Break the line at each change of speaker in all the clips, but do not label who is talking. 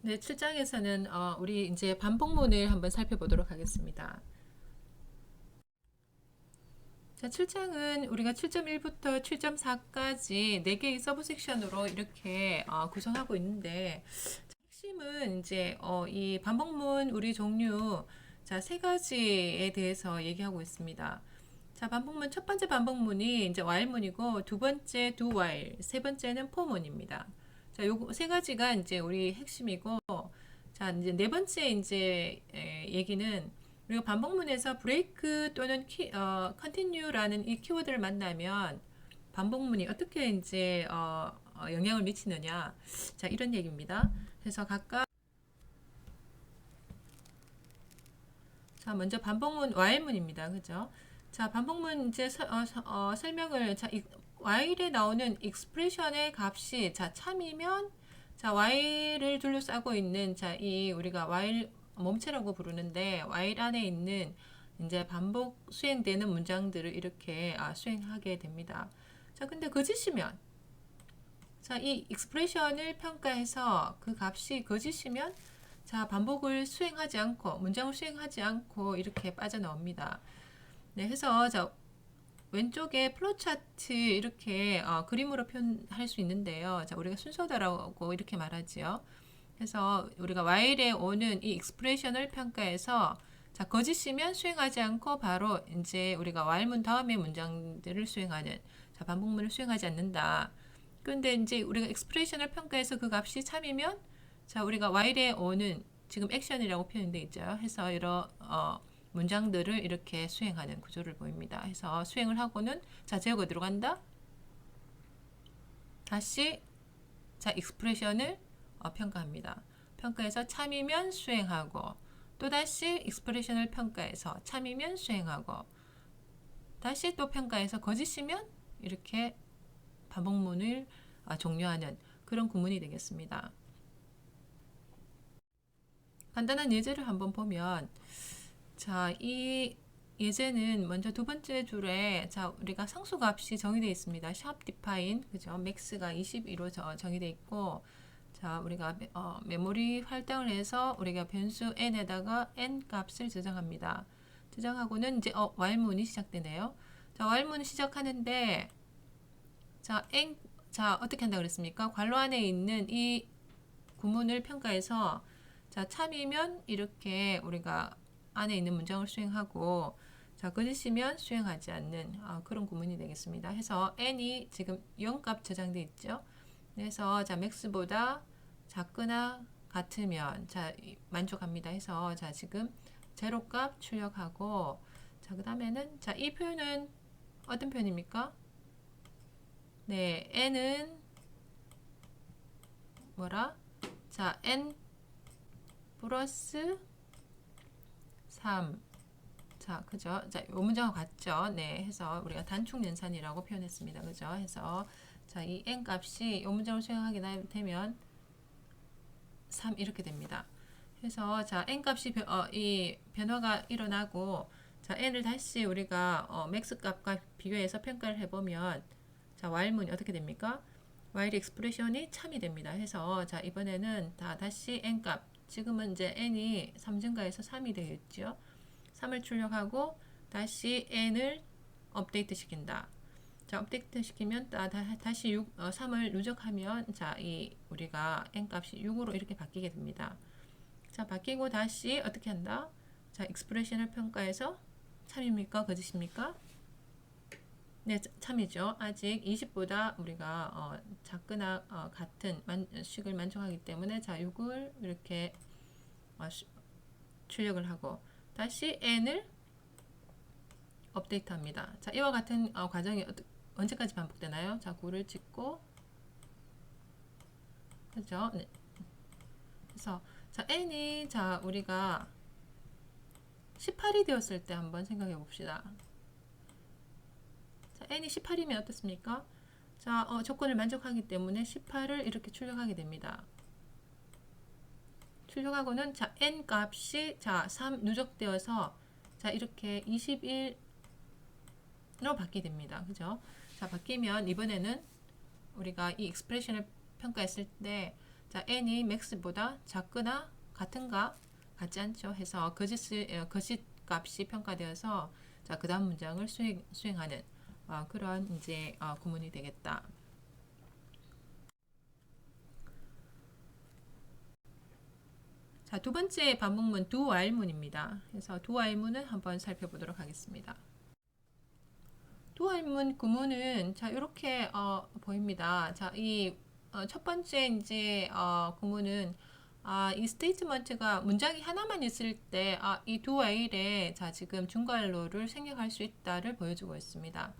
네, 7장에서는 우리 이제 반복문을 한번 살펴보도록 하겠습니다. 자, 7장은 우리가 7.1부터 7.4까지 4개의 서브 섹션으로 이렇게 구성하고 있는데, 핵심은 이제 이 반복문 우리 종류 자, 3가지에 대해서 얘기하고 있습니다. 자, 반복문 첫 번째 반복문이 이제 while문이고, 두 번째 do while, 세 번째는 for문입니다. 자, 요거 3가지가 이제 우리 핵심이고, 자, 이제 네 번째 이제 얘기는 우리가 반복문에서 break 또는 continue라는 이 키워드를 만나면 반복문이 어떻게 이제 영향을 미치느냐. 자, 이런 얘기입니다. 그래서 각각 자, 먼저 반복문 while문입니다. 그죠? 자, 반복문 이제 설명을 자, while에 나오는 expression의 값이 자, 참이면 자, while을 둘러싸고 있는 자, 이 우리가 while 몸체라고 부르는데 while 안에 있는 이제 반복 수행되는 문장들을 이렇게 수행하게 됩니다. 자, 근데 거짓이면 자, 이 expression을 평가해서 그 값이 거짓이면 자, 반복을 수행하지 않고 문장을 수행하지 않고 이렇게 빠져나옵니다. 네, 해서 자, 왼쪽에 플로 차트 이렇게 그림으로 표현할 수 있는데요. 자, 우리가 순서대로라고 이렇게 말하지요. 그래서 우리가 while에 오는 이 expression을 평가해서 자, 거짓이면 수행하지 않고 바로 이제 우리가 while문 다음에 문장들을 수행하는 자, 반복문을 수행하지 않는다. 근데 이제 우리가 expression을 평가해서 그 값이 참이면 자, 우리가 while에 오는 지금 액션이라고 표현되어 있죠. 해서 이런 문장들을 이렇게 수행하는 구조를 보입니다. 해서 수행을 하고는 자, 제어가 들어간다. 다시 자, 익스프레션을 평가합니다. 평가해서 참이면 수행하고 또다시 익스프레션을 평가해서 참이면 수행하고 다시 또 평가해서 거짓이면 이렇게 반복문을 종료하는 그런 구문이 되겠습니다. 간단한 예제를 한번 보면 자, 이 예제는 먼저 두 번째 줄에 자, 우리가 상수 값이 정의되어 있습니다. 샵 define 그죠? max가 22로 정의되어 있고 자, 우리가 메모리 할당을 해서 우리가 변수 n에다가 n 값을 저장합니다. 저장하고는 이제 while문이 시작되네요. 자, while문 시작하는데 자, 자, 어떻게 한다 그랬습니까? 괄호 안에 있는 이 구문을 평가해서 자, 참이면 이렇게 우리가 안에 있는 문장을 수행하고 자, 거짓이면 수행하지 않는 그런 구문이 되겠습니다. 해서 n이 지금 0값 저장되어 있죠. 그래서 자, max보다 작거나 같으면 자, 만족합니다. 해서 자, 지금 제로값 출력하고 자, 그다음에는 자, 이 표현은 어떤 표현입니까? 네, n은 뭐라? 자, n 플러스 3. 자, 그죠? 자, 이 문장과 같죠? 네, 해서 우리가 단축 연산이라고 표현했습니다. 그죠? 해서 자, 이 n 값이 이 문장을 수행하게 되면 3 이렇게 됩니다. 그래서 자, n 값이 이 변화가 일어나고 자, n을 다시 우리가 max 값과 비교해서 평가를 해보면 자, while문이 어떻게 됩니까? while expression이 참이 됩니다. 해서 자, 이번에는 다시 n 값 지금은 이제 n이 3 증가해서 3이 되겠죠. 3을 출력하고 다시 n을 업데이트 시킨다. 자, 업데이트 시키면 다시 3을 누적하면 자, 이 우리가 n 값이 6으로 이렇게 바뀌게 됩니다. 자, 바뀌고 다시 어떻게 한다? 자, 익스프레션을 평가해서 참입니까? 거짓입니까? 네, 참이죠. 아직 20보다 우리가 작거나 같은 식을 만족하기 때문에 자, 6을 이렇게 출력을 하고 다시 n을 업데이트합니다. 자, 이와 같은 과정이 언제까지 반복되나요? 자, 9를 찍고 그죠? 네. 그래서 자, n이 자, 우리가 18이 되었을 때 한번 생각해 봅시다. 자, n이 18이면 어떻습니까? 자, 조건을 만족하기 때문에 18을 이렇게 출력하게 됩니다. 출력하고는 자, n 값이 자, 3 누적되어서 자, 이렇게 21로 바뀌게 됩니다. 그죠? 자, 바뀌면 이번에는 우리가 이 익스프레션을 평가했을 때 자, n이 max보다 작거나 같은가? 같지 않죠? 해서 거짓 값이 평가되어서 자, 그 다음 문장을 수행하는 그런 이제 구문이 되겠다. 자, 두 번째 반복문 do while문입니다. 그래서 do while문은 한번 살펴보도록 하겠습니다. do while문 구문은 자, 이렇게 보입니다. 자, 이 첫 번째 이제 구문은 이 스테이트먼트가 문장이 하나만 있을 때 이 do while에 자, 지금 중괄호를 생략할 수 있다를 보여주고 있습니다.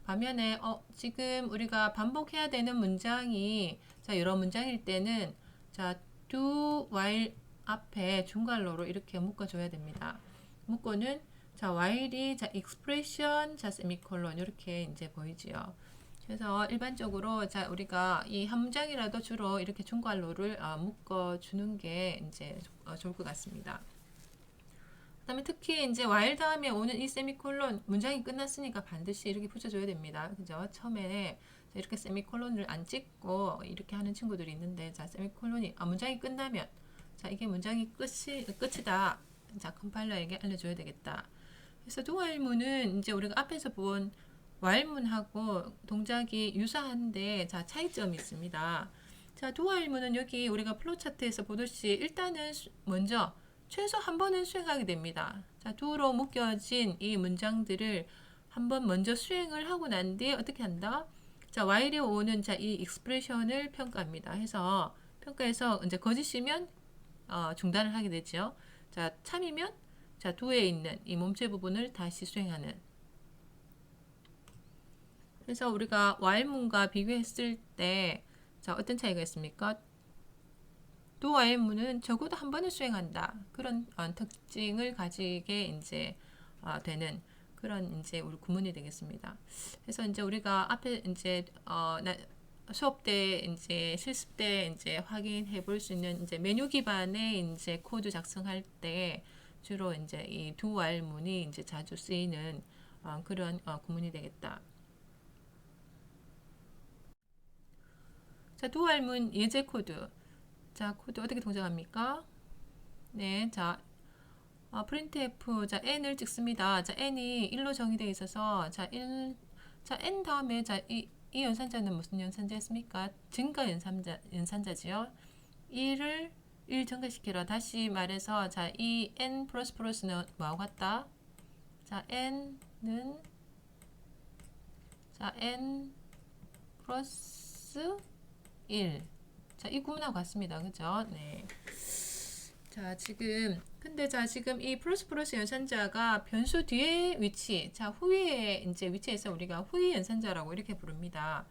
반면에 지금 우리가 반복해야 되는 문장이 자, 여러 문장일 때는 자, do while 앞에 중괄호로 이렇게 묶어줘야 됩니다. 묶고는 자, while이 자, expression 자, 세미콜론 이렇게 이제 보이지요. 그래서 일반적으로 자, 우리가 이 한 문장이라도 주로 이렇게 중괄호를 묶어주는 게 이제 좋을 것 같습니다. 그다음에 특히 이제 while 다음에 오는 이 세미콜론 문장이 끝났으니까 반드시 이렇게 붙여줘야 됩니다. 그죠? 처음에 이렇게 세미콜론을 안 찍고 이렇게 하는 친구들이 있는데 자, 세미콜론이 문장이 끝나면 자, 이게 문장이 끝이다. 자, 컴파일러에게 알려줘야 되겠다. 그래서 do while문은 이제 우리가 앞에서 본 while문하고 동작이 유사한데 자, 차이점이 있습니다. 자, do while문은 여기 우리가 플로우 차트에서 보듯이 일단은 먼저 최소 한 번은 수행하게 됩니다. 자, do로 묶여진 이 문장들을 한번 먼저 수행을 하고 난 뒤에 어떻게 한다? 자, while에 오는 자, 이 expression을 평가합니다. 해서 평가해서 이제 거짓이면 중단을 하게 되죠. 자, 참이면 자, do에 있는 이 몸체 부분을 다시 수행하는. 그래서 우리가 while문과 비교했을 때 자, 어떤 차이가 있습니까? do while문은 적어도 한 번은 수행한다. 그런 특징을 가지게 이제 되는 그런 이제 우리 구문이 되겠습니다. 그래서 이제 우리가 앞에 이제 수업 때 이제 실습 때 이제 확인해 볼 수 있는 이제 메뉴 기반의 이제 코드 작성할 때 주로 이제 이 do while문이 이제 자주 쓰이는 그런 구문이 되겠다. 자, do while문 예제 코드. 자, 코드 어떻게 동작합니까? 네, 자, printf, 자, n을 찍습니다. 자, n이 1로 정의되어 있어서, 자, n 다음에, 자, 이 연산자는 무슨 연산자였습니까? 증가 연산자지요. 1을 1 증가시키라. 다시 말해서, 자, 이 n 플러스는 뭐하고 같다? 자, n는, 자, n 플러스 1. 자, 이 구문하고 같습니다. 그죠? 네. 자, 근데 자, 지금 이 플러스 연산자가 변수 뒤에 위치, 자, 후위에 이제 위치에서 우리가 후위 연산자라고 이렇게 부릅니다.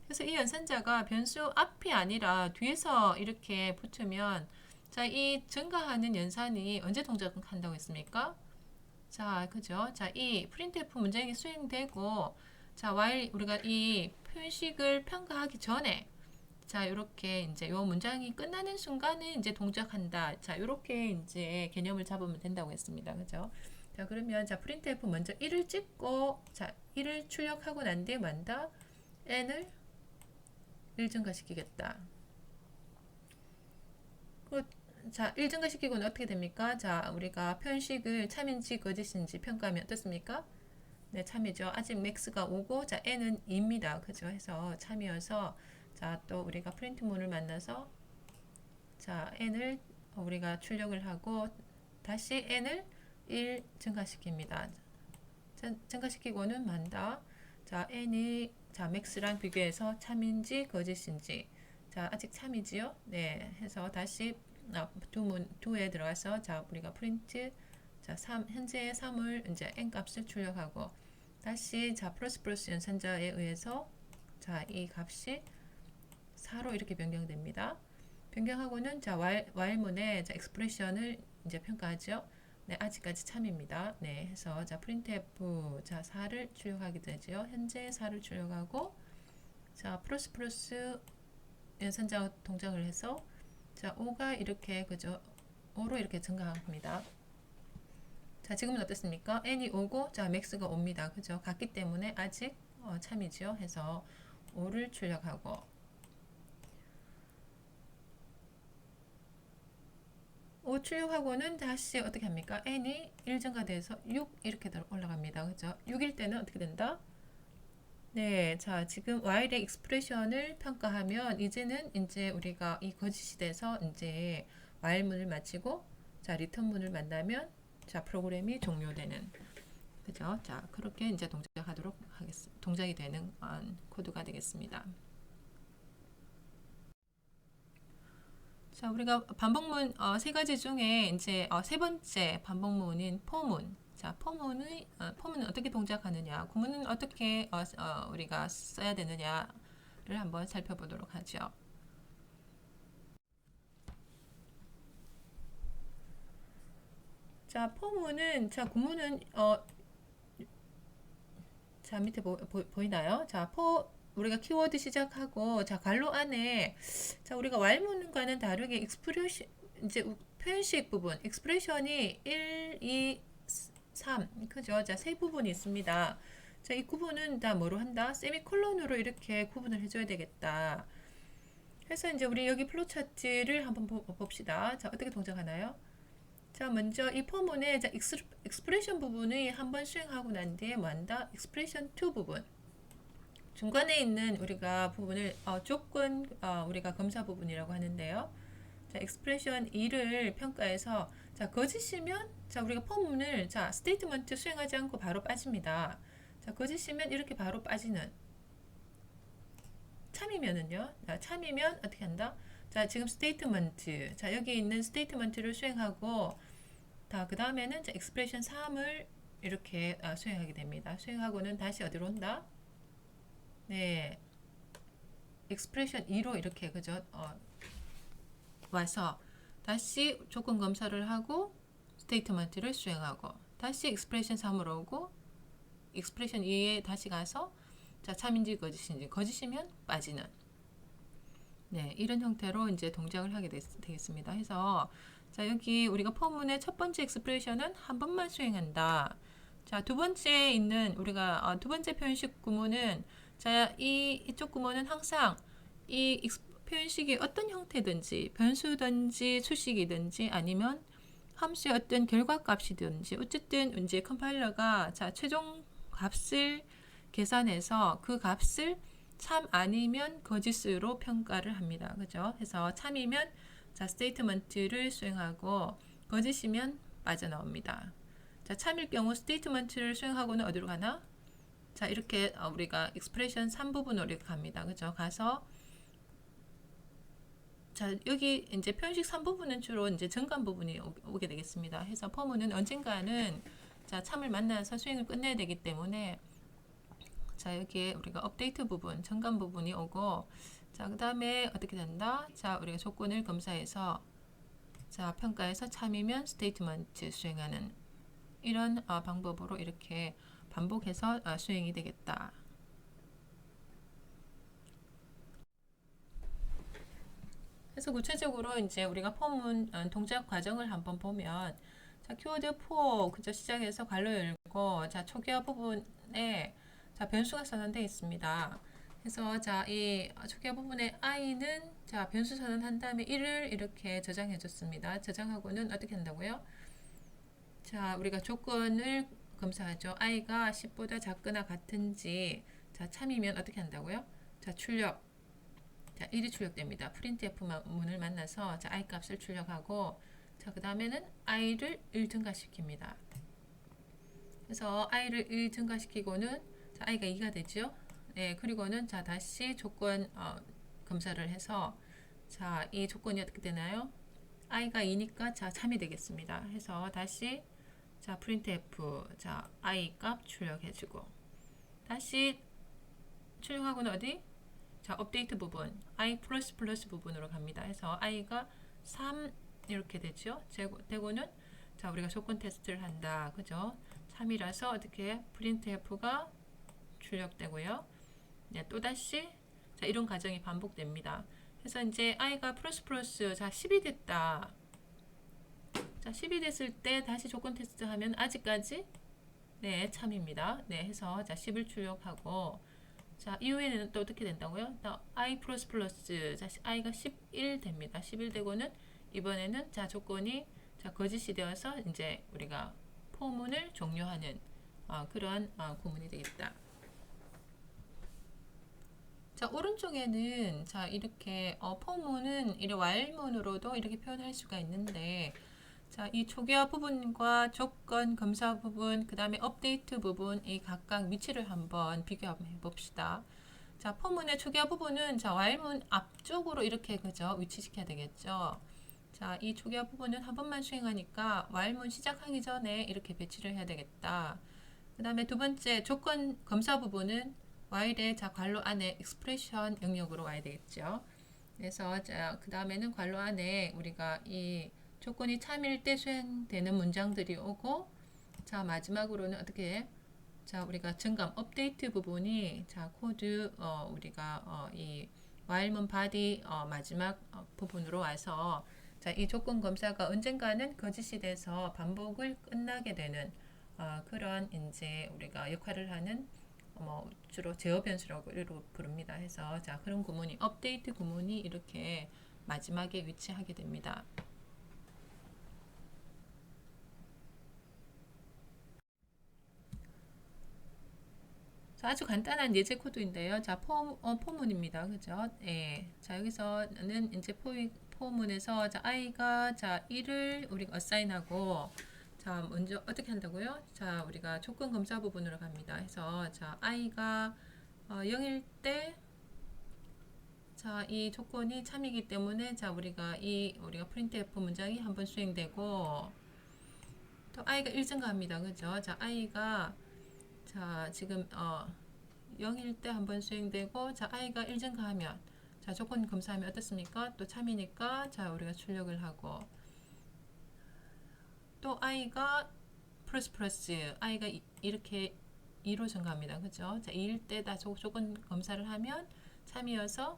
그래서 이 연산자가 변수 앞이 아니라 뒤에서 이렇게 붙으면, 자, 이 증가하는 연산이 언제 동작한다고 했습니까? 자, 그죠? 자, 이 printf 문장이 수행되고, 자, while 우리가 이 표식을 평가하기 전에, 자, 이렇게 이제 요 문장이 끝나는 순간에 이제 동작한다. 자, 이렇게 이제 개념을 잡으면 된다고 했습니다. 그죠? 자, 그러면 자, printf 먼저 1을 찍고 자, 1을 출력하고 난 뒤에 만다 n을 1 증가시키겠다. 자, 1 증가시키고는 어떻게 됩니까? 자, 우리가 편식을 참인지 거짓인지 평가하면 어떻습니까? 네, 참이죠. 아직 max가 5고 자, n은 2입니다. 그죠? 해서 참이어서 자, 또 우리가 프린트문을 만나서 자, n을 우리가 출력을 하고 다시 n을 1 증가시킵니다. 증가시키고는 만다. 자, n이 자, max랑 비교해서 참인지 거짓인지. 자, 아직 참이지요? 네, 해서 다시 do에 들어가서 자, 우리가 프린트 자, 현재의 3을 이제 n 값을 출력하고 다시 자, 플러스 연산자에 의해서 자, 이 값이 4로 이렇게 변경됩니다. 변경하고는 자, while문의 자, expression을 이제 평가하죠. 네, 아직까지 참입니다. 네, 해서 자, printf 자, 4를 출력하게 되죠. 현재 4를 출력하고 자, 플러스 연산자 동작을 해서 자, 5가 이렇게 그죠? 5로 이렇게 증가합니다. 자, 지금은 어떻습니까? n이 5고 자, max가 5입니다. 그죠? 같기 때문에 아직 참이죠. 해서 5를 출력하고 수정하고 출력하고는 다시 어떻게 합니까? n이 1 증가돼서 6 이렇게 올라갑니다. 그죠? 6일 때는 어떻게 된다? 네, 자, 지금 while의 익스프레션을 평가하면 이제는 이제 우리가 이 거짓이 돼서 이제 while문을 마치고 자, return문을 만나면 자, 프로그램이 종료되는 그죠? 자, 그렇게 이제 동작하도록 하겠습니다. 동작이 되는 코드가 되겠습니다. 자, 우리가 반복문 세 가지 중에 이제 세 번째 반복문인 포문. 자, 포문은 어떻게 동작하느냐, 구문은 어떻게 우리가 써야 되느냐를 한번 살펴보도록 하죠. 자, 포문은 자, 구문은 자, 밑에 보이나요? 자, 우리가 키워드 시작하고 자, 괄호 안에 자, 우리가 while문과는 다르게 익스프레션 이제 표현식 부분 익스프레션이 1, 2, 3 그죠? 자, 세 부분이 있습니다. 자, 이 구분은 다 뭐로 한다? 세미콜론으로 이렇게 구분을 해줘야 되겠다. 그래서 이제 우리 여기 플로차트를 한번 봅시다. 자, 어떻게 동작하나요? 자, 먼저 이 포문의 자, 익스프레션 부분이 한번 수행하고 난 뒤에 뭐 한다? 익스프레션 2 부분. 중간에 있는 우리가 부분을 조건 우리가 검사 부분이라고 하는데요. 자, 익스프레션 2를 평가해서 자, 거짓이면 자, 우리가 포문을 자, 스테이트먼트 수행하지 않고 바로 빠집니다. 자, 거짓이면 이렇게 바로 빠지는. 참이면은요. 자, 참이면 어떻게 한다? 자, 지금 스테이트먼트. 자, 여기 있는 스테이트먼트를 수행하고 그 다음에는 익스프레션 3을 이렇게 수행하게 됩니다. 수행하고는 다시 어디로 온다? 네, 익스프레션 2로 이렇게 그죠? 와서 다시 조건 검사를 하고 스테이트먼트를 수행하고 다시 익스프레션 3으로 오고 익스프레션 2에 다시 가서 자, 참인지 거짓인지 거짓이면 빠지는 네, 이런 형태로 이제 동작을 하게 되겠습니다. 해서 자, 여기 우리가 포문의 첫 번째 익스프레션은 한 번만 수행한다. 자, 두 번째 있는 우리가 두 번째 표현식 구문은 자, 이쪽 구문은 항상 이 표현식이 어떤 형태든지 변수든지 수식이든지 아니면 함수의 어떤 결과값이든지 어쨌든 이제 컴파일러가 자, 최종 값을 계산해서 그 값을 참 아니면 거짓으로 평가를 합니다. 그죠? 그래서 참이면 자, 스테이트먼트를 수행하고 거짓이면 빠져나옵니다. 자, 참일 경우 스테이트먼트를 수행하고는 어디로 가나? 자, 이렇게 우리가 익스프레션 3 부분으로 갑니다. 그죠? 가서 자, 여기 이제 표현식 3 부분은 주로 이제 정관 부분이 오게 되겠습니다. 해서 포문은 언젠가는 자, 참을 만나서 수행을 끝내야 되기 때문에 자, 여기에 우리가 업데이트 부분, 정관 부분이 오고 자, 그 다음에 어떻게 된다? 자, 우리가 조건을 검사해서 자, 평가해서 참이면 스테이트먼트 수행하는 이런 방법으로 이렇게 반복해서 수행이 되겠다. 그래서 구체적으로 이제 우리가 포문 동작 과정을 한번 보면 자, 키워드 for 그저 시작해서 괄호 열고 자, 초기화 부분에 자, 변수가 선언되어 있습니다. 그래서 자, 이 초기화 부분에 i는 자, 변수 선언한 다음에 1을 이렇게 저장해 줬습니다. 저장하고는 어떻게 한다고요? 자, 우리가 조건을 검사하죠. i가 10보다 작거나 같은지 자, 참이면 어떻게 한다고요? 자, 출력. 자, 1이 출력됩니다. printf 문을 만나서 자, i 값을 출력하고 자, 그 다음에는 i를 1 증가시킵니다. 그래서 i를 1 증가시키고는 자, i가 2가 되죠. 네, 그리고는 자, 다시 조건 검사를 해서 자, 이 조건이 어떻게 되나요? i가 2니까 자, 참이 되겠습니다. 해서 다시 자, printf 자, i 값 출력해주고 다시 출력하고는 어디? 자, 업데이트 부분 i++ 부분으로 갑니다. 해서 i가 3 이렇게 되죠. 되고는 자, 우리가 조건 테스트를 한다. 그죠? 3이라서 어떻게 printf가 출력되고요. 네, 또다시 자, 이런 과정이 반복됩니다. 그래서 이제 i가 플러스 자, 10이 됐다. 자, 10이 됐을 때 다시 조건 테스트 하면 아직까지 네, 참입니다. 네, 해서 자, 10을 출력하고 자, 이후에는 또 어떻게 된다고요? i++ 자, i가 11 됩니다. 11 되고는 이번에는 자, 조건이 자, 거짓이 되어서 이제 우리가 포문을 종료하는 그런 구문이 되겠다. 자, 오른쪽에는 자, 이렇게 포문은 이런 while문으로도 이렇게 표현할 수가 있는데, 자, 이 초기화 부분과 조건 검사 부분, 그 다음에 업데이트 부분, 이 각각 위치를 한번 비교해 봅시다. 자, 포문의 초기화 부분은 자, while문 앞쪽으로 이렇게 그죠? 위치시켜야 되겠죠. 자, 이 초기화 부분은 한 번만 수행하니까 while문 시작하기 전에 이렇게 배치를 해야 되겠다. 그 다음에 두 번째 조건 검사 부분은 while의 자, 괄호 안에 expression 영역으로 와야 되겠죠. 그래서 자, 그 다음에는 괄호 안에 우리가 이 조건이 참일 때 수행되는 문장들이 오고, 자, 마지막으로는 어떻게 자, 우리가 증감 업데이트 부분이 자, 코드 우리가 이 while문 바디 마지막 부분으로 와서 자, 이 조건 검사가 언젠가는 거짓이 돼서 반복을 끝나게 되는 그런 이제 우리가 역할을 하는 주로 제어 변수라고 부릅니다. 해서 자, 그런 구문이 업데이트 구문이 이렇게 마지막에 위치하게 됩니다. 자, 아주 간단한 예제 코드인데요. 자, 포문입니다. 그죠? 예. 자, 여기서는 이제 포문에서 자, i가 자, 1을 우리가 어사인하고, 자, 먼저 어떻게 한다고요? 자, 우리가 조건 검사 부분으로 갑니다. 해서 자, i가 0일 때 자, 이 조건이 참이기 때문에 자, 우리가 printf 문장이 한번 수행되고, 또 i가 1 증가합니다. 그죠? 자, i가 자, 지금 0일 때 한번 수행되고, 자, i가 1 증가하면 자, 조건 검사하면 어떻습니까? 또 참이니까 자, 우리가 출력을 하고, 또 i가 플러스 i가 이렇게 2로 증가합니다. 그죠? 자, 2일 때 다 조건 검사를 하면 참이어서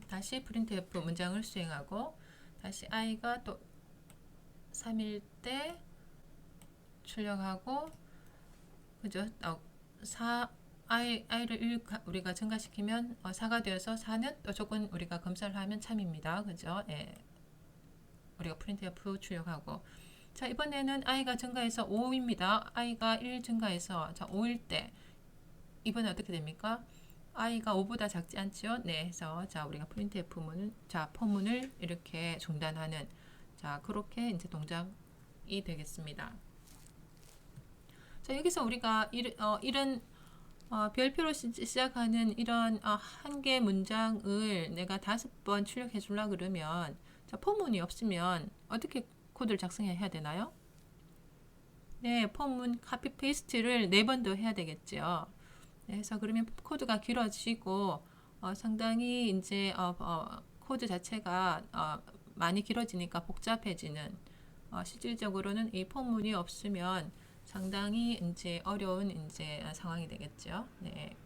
다시 printf 문장을 수행하고, 다시 i가 또 3일 때 출력하고, 그죠? i를 1 우리가 증가시키면 4가 되어서 4는 또 조건 우리가 검사를 하면 참입니다. 그죠? 예. 우리가 printf 출력하고. 자, 이번에는 i가 증가해서 5입니다. i가 1 증가해서 자, 5일 때 이번에 어떻게 됩니까? i가 5보다 작지 않죠? 네, 해서 자, 우리가 printf 문은 자, 포문을 이렇게 중단하는 자, 그렇게 이제 동작이 되겠습니다. 자, 여기서 우리가 이런 별표로 시작하는 이런 한 개 문장을 내가 5번 출력해 주려 그러면 자, 포문이 없으면 어떻게 코드를 작성해야 되나요? 네, 포문 카피 페이스트를 4번 더 해야 되겠죠. 네, 그래서 그러면 코드가 길어지고 상당히 이제 코드 자체가 많이 길어지니까 복잡해지는 실질적으로는 이 포문이 없으면 상당히 이제 어려운 이제 상황이 되겠죠. 네.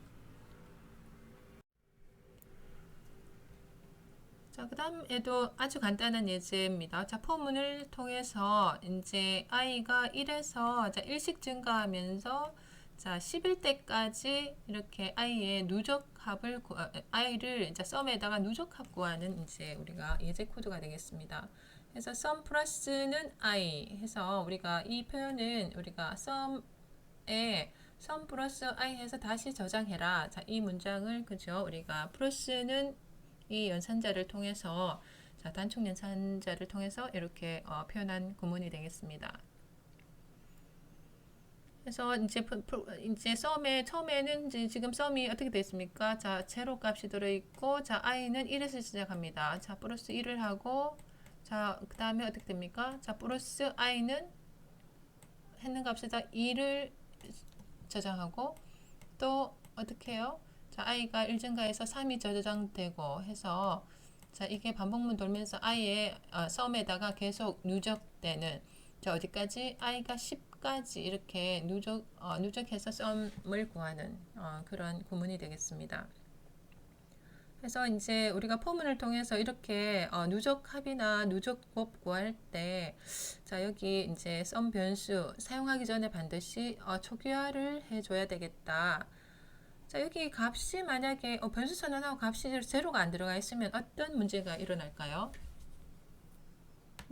자, 그 다음에도 아주 간단한 예제입니다. 자, 포문을 통해서 이제 i가 1에서 자, 1씩 증가하면서 자, 11대까지 이렇게 i의 누적합을 i를 이제 썸에다가 누적합 구하는 이제 우리가 예제 코드가 되겠습니다. 그래서 sum 플러스는 i 해서 우리가 이 표현은 우리가 sum에 sum 플러스 i 해서 다시 저장해라. 자, 이 문장을 그죠? 우리가 플러스는 이 연산자를 통해서 자, 단축 연산자를 통해서 이렇게 표현한 구문이 되겠습니다. 그래서 이제 썸의 처음에는 이제 지금 썸이 어떻게 되어 있습니까? 자, 제로 값이 들어 있고 자, i는 1에서 시작합니다. 자, 플러스 1을 하고 자, 그 다음에 어떻게 됩니까? 자, 플러스 i는 했는 값에다 2를 저장하고 또 어떻게 해요? 자, i가 1 증가해서 3이 저장되고 해서 자, 이게 반복문 돌면서 i의 썸에다가 계속 누적되는 자, 어디까지? i가 10까지 이렇게 누적해서 썸을 구하는 그런 구문이 되겠습니다. 그래서 이제 우리가 포문을 통해서 이렇게 누적합이나 누적곱 구할 때, 자, 여기 이제 썸 변수 사용하기 전에 반드시 초기화를 해줘야 되겠다. 자, 여기 값이 만약에 변수 선언하고 값이 제로가 안 들어가 있으면 어떤 문제가 일어날까요?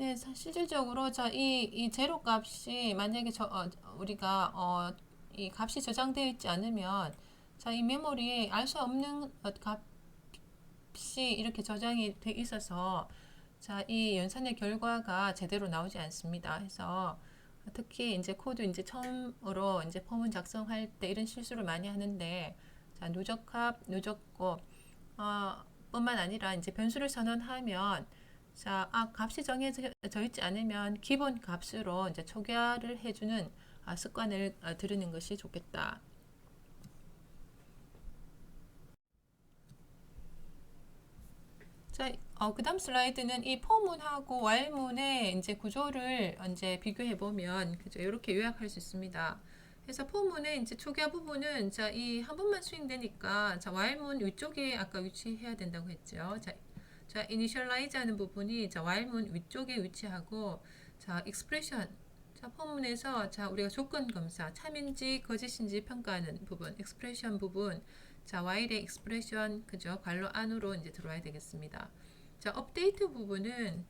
네, 실질적으로 이 제로 값이 만약에 우리가 이 값이 저장되어 있지 않으면 이 메모리에 알 수 없는 값이 이렇게 저장이 돼 있어서 이 연산의 결과가 제대로 나오지 않습니다. 그래서 특히 이제 코드 이제 처음으로 이제 폼을 작성할 때 이런 실수를 많이 하는데 누적합, 누적곱 뿐만 아니라 이제 변수를 선언하면 값이 정해져 있지 않으면 기본 값으로 이제 초기화를 해주는 습관을 들이는 것이 좋겠다. 그 다음 슬라이드는 이 포문하고 while문의 이제 구조를 이제 비교해 보면, 그죠? 이렇게 요약할 수 있습니다. 그래서 포문의 이제 초기화 부분은 이 한 번만 수행되니까 while문 위쪽에 아까 위치해야 된다고 했죠. initialize 하는 부분이 while문 위쪽에 위치하고, expression. 포문에서 우리가 조건 검사, 참인지 거짓인지 평가하는 부분, expression 부분, while의 expression, 그죠? 괄호 안으로 이제 들어와야 되겠습니다. 업데이트 부분은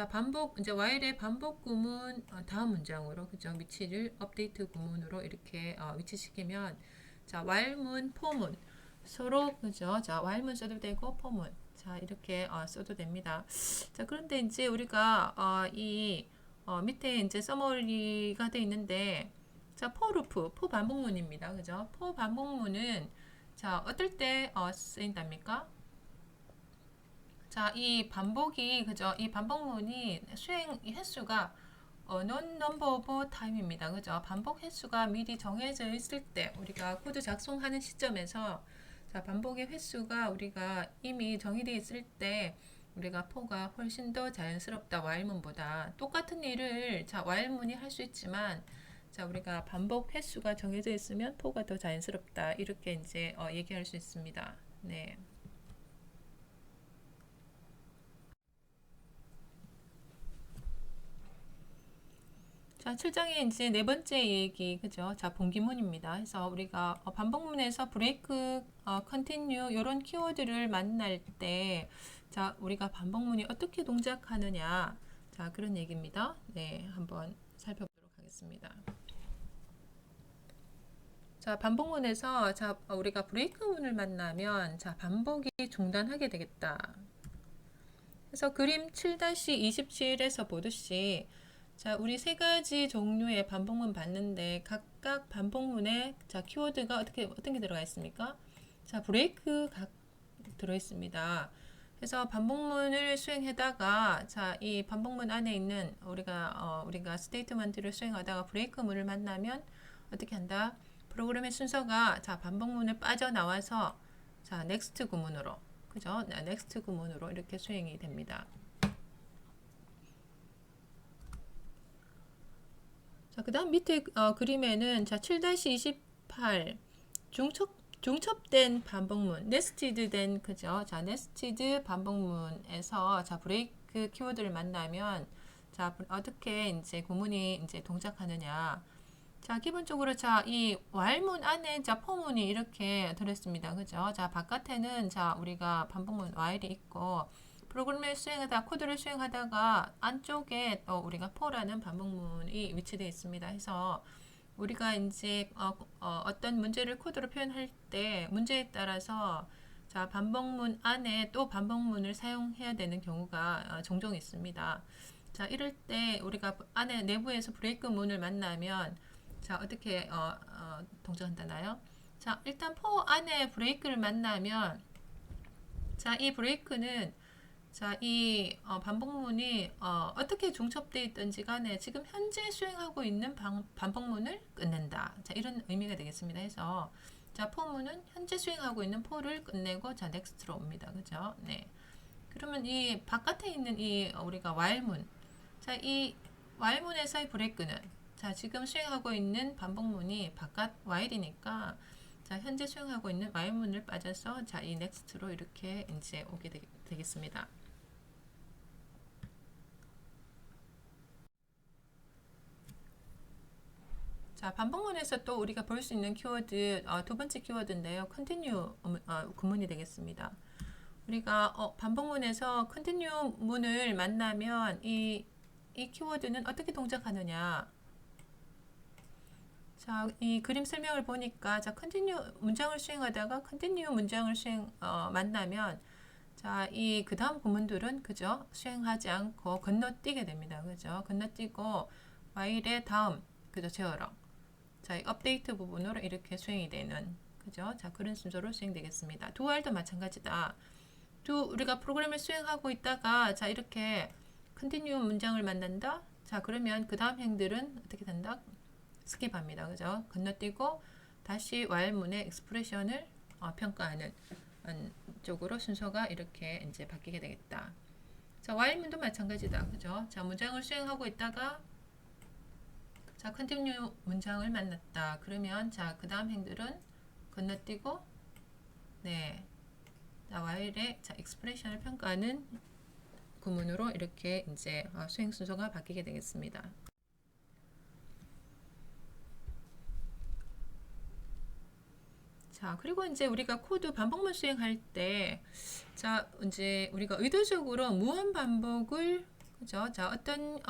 반복, 이제 while의 반복 구문 다음 문장으로, 그죠? 위치를 업데이트 구문으로 이렇게 위치시키면 while문, 포문 서로, 그죠? while문 써도 되고 포문 이렇게 써도 됩니다. 그런데 이제 우리가 이 밑에 이제 서머리가 돼 있는데 for 루프, for 반복문입니다. 그죠? for 반복문은 어떨 때 쓰인답니까? 이 반복이, 그죠? 이 반복문이 수행 횟수가 non number of time입니다. 그죠? 반복 횟수가 미리 정해져 있을 때, 우리가 코드 작성하는 시점에서 반복의 횟수가 우리가 이미 정의되어 있을 때 우리가 for가 훨씬 더 자연스럽다. while문보다 똑같은 일을 while문이 할 수 있지만 우리가 반복 횟수가 정해져 있으면 for가 더 자연스럽다. 이렇게 이제 얘기할 수 있습니다. 네. 자, 7장의 이제 네 번째 얘기, 그죠? 본기문입니다. 그래서 우리가 반복문에서 브레이크, 컨티뉴 이런 키워드를 만날 때, 우리가 반복문이 어떻게 동작하느냐, 그런 얘기입니다. 네, 한번 살펴보도록 하겠습니다. 반복문에서 우리가 브레이크 문을 만나면 반복이 중단하게 되겠다. 그래서 그림 7-27에서 보듯이 우리 세 가지 종류의 반복문 봤는데 각각 반복문에 키워드가 어떻게 들어가 있습니까? 브레이크 들어 있습니다. 그래서 반복문을 수행하다가 이 반복문 안에 있는 우리가 스테이트먼트를 수행하다가 브레이크 문을 만나면 어떻게 한다? 프로그램의 순서가 반복문을 빠져나와서 넥스트 구문으로, 그죠? 넥스트 구문으로 이렇게 수행이 됩니다. 그 다음 밑에 그림에는 7-28 중첩된 반복문, 네스티드 된, 그죠? 네스티드 반복문에서 브레이크 키워드를 만나면 어떻게 이제 구문이 이제 동작하느냐. 기본적으로 이 while문 안에 for문이 이렇게 들어있습니다. 그죠? 바깥에는 우리가 반복문 while이 있고 프로그램을 수행하다, 코드를 수행하다가 안쪽에 우리가 for라는 반복문이 위치되어 있습니다. 해서 우리가 이제 어떤 문제를 코드로 표현할 때 문제에 따라서 반복문 안에 또 반복문을 사용해야 되는 경우가 종종 있습니다. 이럴 때 우리가 안에 내부에서 브레이크 문을 만나면 어떻게 동작한다나요? 일단 for 안에 브레이크를 만나면 이 브레이크는 이 반복문이 어떻게 중첩되어 있든지 간에 지금 현재 수행하고 있는 반복문을 끝낸다. 이런 의미가 되겠습니다. 해서 for문은 현재 수행하고 있는 for를 끝내고 next로 옵니다. 그죠? 네. 그러면 이 바깥에 있는 이 우리가 while문, 이 while문에서의 브레이크는 지금 수행하고 있는 반복문이 바깥 while이니까 현재 수행하고 있는 while문을 빠져서 이 next로 이렇게 이제 오게 되겠습니다. 반복문에서 또 우리가 볼 수 있는 키워드 두 번째 키워드인데요. continue 구문이 되겠습니다. 우리가 반복문에서 continue 문을 만나면 이 이 키워드는 어떻게 동작하느냐. 자, 이 그림 설명을 보니까 자, continue 문장을 수행하다가 continue 문장을 만나면 자, 이 그다음 구문들은 그죠? 수행하지 않고 건너뛰게 됩니다. 그죠? 건너뛰고 while의 다음 그죠? 제어로. 자, 이 업데이트 부분으로 이렇게 수행이 되는 그죠? 자, 그런 순서로 수행되겠습니다. do while도 마찬가지다. 우리가 프로그램을 수행하고 있다가 자, 이렇게 continue 문장을 만난다. 자, 그러면 그다음 행들은 어떻게 된다? 스킵합니다. 그죠? 건너뛰고 다시 while문의 expression을 평가하는 쪽으로 순서가 이렇게 이제 바뀌게 되겠다. 자, while문도 마찬가지다. 그죠? 자, 문장을 수행하고 있다가 자, continue 문장을 만났다. 그러면 자, 그 다음 행들은 건너뛰고 네. 자, while의 자, expression을 평가하는 구문으로 이렇게 이제 수행 순서가 바뀌게 되겠습니다. 자, 그리고 이제 우리가 코드 반복문 수행할 때, 자, 이제 우리가 의도적으로 무한 반복을, 그죠? 자, 어떤,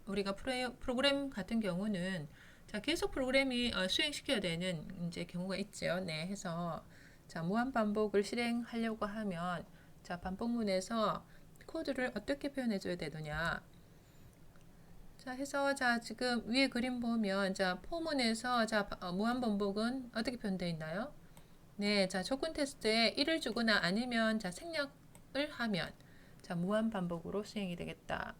우리가 프로그램 같은 경우는, 자, 계속 프로그램이 수행시켜야 되는 이제 경우가 있죠. 네, 해서, 자, 무한 반복을 실행하려고 하면, 자, 반복문에서 코드를 어떻게 표현해줘야 되느냐. 자, 해서 자, 지금 위에 그림 보면 자, 포문에서 자, 무한 반복은 어떻게 표현되어 있나요? 네, 자, 조건 테스트에 1을 주거나 아니면 자, 생략을 하면 자, 무한 반복으로 수행이 되겠다.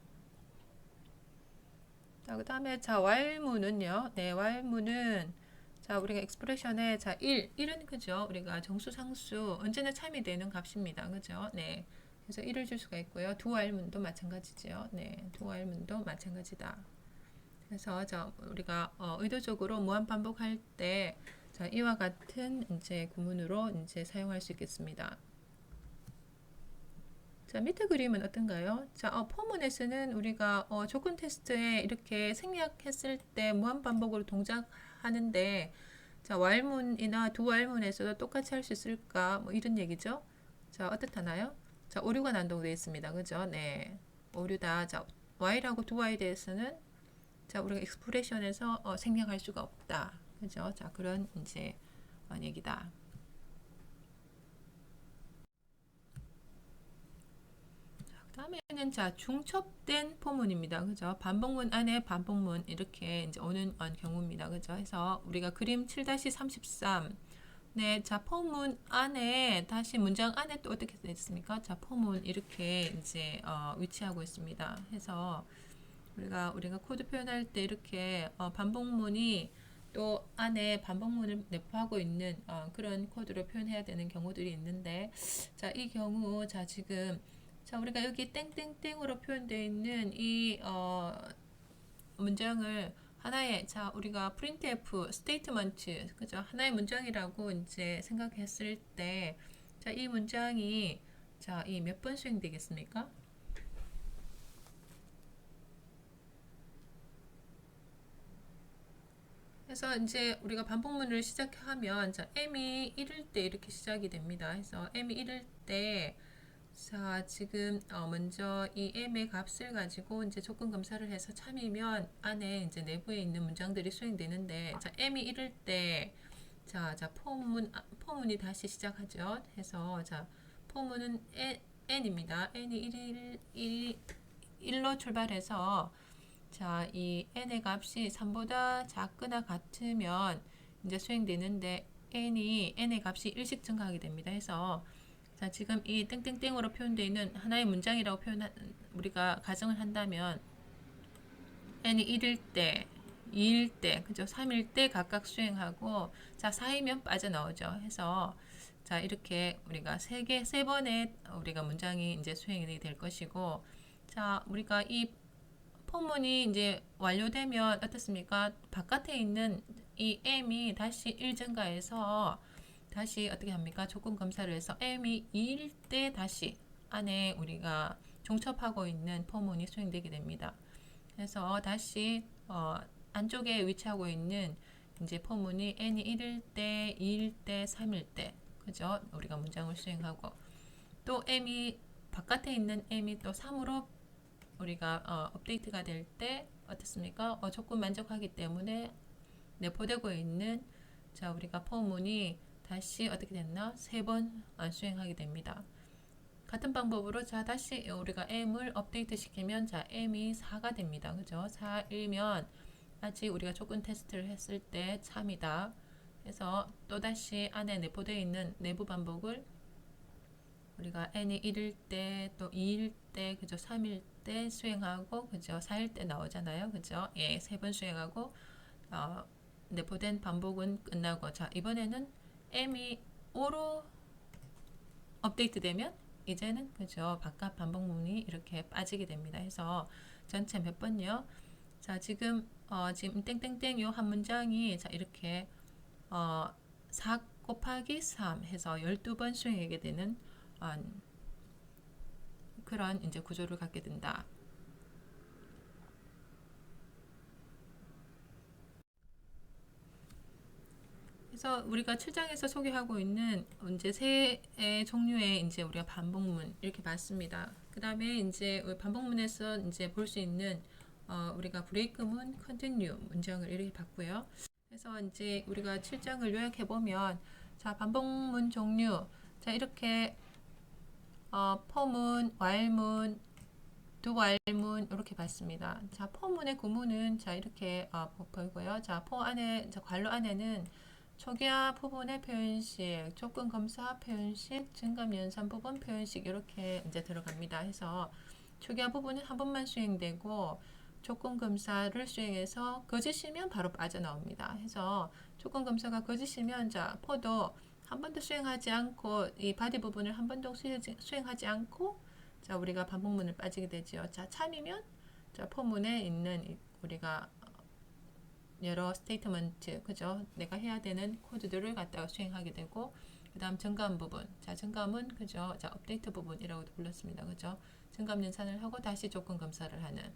자, 그다음에 자, while문은요. 네, while문은 자, 우리가 expression에 자, 1은 그죠? 우리가 정수 상수 언제나 참이 되는 값입니다. 그죠? 네. 그래서 1을 줄 수가 있고요. do while문도 마찬가지죠. 네, do while문도 마찬가지다. 그래서 자, 우리가 의도적으로 무한 반복할 때 자, 이와 같은 이제 구문으로 이제 사용할 수 있겠습니다. 자, 밑에 그림은 어떤가요? 자, 포문에서는 우리가 조건 테스트에 이렇게 생략했을 때 무한 반복으로 동작하는데 자, while문이나 do while문에서도 똑같이 할 수 있을까? 뭐 이런 얘기죠. 자, 어떻다나요? 자, 오류가 난동되어 있습니다. 그죠? 네. 오류다. 자, while하고 do while에서는 자, 우리가 익스프레션에서 생략할 수가 없다. 그죠? 자, 그런 이제 얘기다. 다음에는 자, 중첩된 포문입니다. 그죠? 반복문 안에 반복문 이렇게 이제 오는 경우입니다. 그죠? 해서 우리가 그림 7-33 네, 자, 포문 안에 다시 문장 안에 또 어떻게 되어 있습니까? 자, 포문 이렇게 이제 위치하고 있습니다. 해서 우리가 코드 표현할 때 이렇게 반복문이 또 안에 반복문을 내포하고 있는 그런 코드로 표현해야 되는 경우들이 있는데 자, 이 경우 자, 지금 자, 우리가 여기 땡땡땡으로 표현되어 있는 이 문장을 하나의 자, 우리가 printf statement 그죠? 하나의 문장이라고 이제 생각했을 때 자, 이 문장이 자, 이 몇 번 수행되겠습니까? 그래서 이제 우리가 반복문을 시작하면 자, m이 1일 때 이렇게 시작이 됩니다. 그래서 m이 1일 때 자, 지금 먼저 이 m의 값을 가지고 이제 조건 검사를 해서 참이면 안에 이제 내부에 있는 문장들이 수행되는데 자, m이 1일 때 자, 포문이 다시 시작하죠. 해서 자, 포문은 n입니다. n이 1로 출발해서 자, 이 n의 값이 3보다 작거나 같으면 이제 수행되는데 n의 값이 1씩 증가하게 됩니다. 해서 자, 지금 이 땡땡땡으로 표현되어 있는 하나의 문장이라고 우리가 가정을 한다면 n이 1일 때, 2일 때, 그죠? 3일 때 각각 수행하고 자, 4이면 빠져나오죠. 해서 자, 이렇게 우리가 세 번의 우리가 문장이 이제 수행이 될 것이고 자, 우리가 이 포문이 이제 완료되면 어떻습니까? 바깥에 있는 이 m이 다시 1 증가해서 다시 어떻게 합니까? 조건 검사를 해서 m이 2일 때 다시 안에 우리가 종첩하고 있는 포문이 수행되게 됩니다. 그래서 다시 안쪽에 위치하고 있는 이제 포문이 n이 1일 때, 2일 때, 3일 때 그죠? 우리가 문장을 수행하고 또 m이 바깥에 있는 m이 또 3으로 우리가 업데이트가 될 때 어떻습니까? 조건 만족하기 때문에 내포되고 있는 자 우리가 포문이 다시 어떻게 됐나? 3번 수행하게 됩니다. 같은 방법으로 자 다시 우리가 m을 업데이트 시키면 자 m이 4가 됩니다. 그죠? 4이면 아직 우리가 조건 테스트를 했을 때 참이다. 그래서 또다시 안에 내포되어 있는 내부 반복을 우리가 n이 1일 때 또 2일 때 그죠? 3일 때 수행하고 그죠? 4일 때 나오잖아요. 그죠? 예, 3번 수행하고 내포된 반복은 끝나고 자 이번에는 m이 5로 업데이트 되면 이제는 그죠? 바깥 반복문이 이렇게 빠지게 됩니다. 해서 전체 몇 번요? 자 지금 지금 땡땡땡 요 한 문장이 자 이렇게 4 곱하기 3 해서 12번 수행하게 되는 그런 이제 구조를 갖게 된다. 그래서 우리가 7장에서 소개하고 있는 이제 세 종류의 이제 우리가 반복문 이렇게 봤습니다. 그 다음에 이제 반복문에서 이제 볼 수 있는 우리가 브레이크문, 컨티뉴 문장을 이렇게 봤고요. 그래서 이제 우리가 7장을 요약해 보면 자 반복문 종류 자 이렇게 포문, while문, doWhile문 이렇게 봤습니다. 자 포문의 구문은 자 이렇게 보이고요. 자 포 안에 자 괄호 안에는 초기화 부분의 표현식, 조건 검사 표현식, 증감 연산 부분 표현식 이렇게 이제 들어갑니다. 해서 초기화 부분은 한 번만 수행되고 조건 검사를 수행해서 거짓이면 바로 빠져나옵니다. 해서 조건 검사가 거짓이면 자 포도 한 번도 수행하지 않고 이 바디 부분을 한 번도 수행하지 않고 자 우리가 반복문을 빠지게 되죠. 자 참이면 자 포문에 있는 우리가 여러 스테이트먼트 그죠? 내가 해야 되는 코드들을 갖다가 수행하게 되고 그 다음 증감 부분 자 증감은 그죠? 자 업데이트 부분이라고도 불렀습니다. 그죠? 증감 연산을 하고 다시 조건 검사를 하는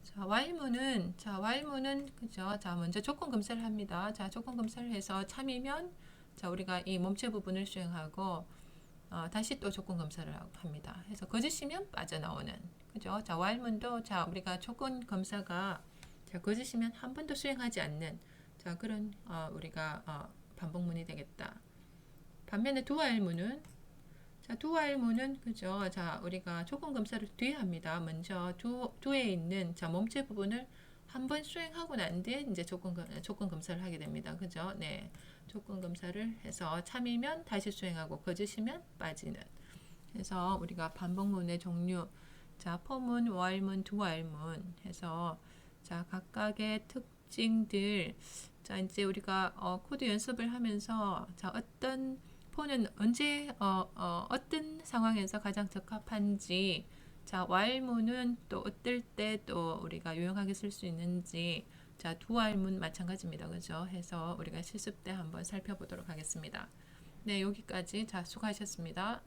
자 while문은 그죠? 자 먼저 조건 검사를 합니다. 자 조건 검사를 해서 참이면 자 우리가 이 몸체 부분을 수행하고 다시 또 조건 검사를 합니다. 해서 거짓이면 빠져나오는 그죠? 자 while문도 자 우리가 조건 검사가 자 거짓이면 한 번도 수행하지 않는 자 그런 우리가 반복문이 되겠다. 반면에 doWhile문은 자 doWhile문은 그죠? 자 우리가 조건 검사를 뒤에 합니다. 먼저 do에 있는 자 몸체 부분을 한 번 수행하고 난 뒤에 이제 조건 검사를 하게 됩니다. 그죠? 네. 조건 검사를 해서 참이면 다시 수행하고 거짓이면 빠지는. 그래서 우리가 반복문의 종류 자 포문, while문, doWhile문 해서 자 각각의 특징들 자 이제 우리가 코드 연습을 하면서 자 어떤 포는 언제 어떤 상황에서 가장 적합한지 자 while문은 또 어떨 때 또 우리가 유용하게 쓸 수 있는지 자 doWhile문 마찬가지입니다. 그죠? 해서 우리가 실습 때 한번 살펴보도록 하겠습니다. 네 여기까지 자 수고하셨습니다.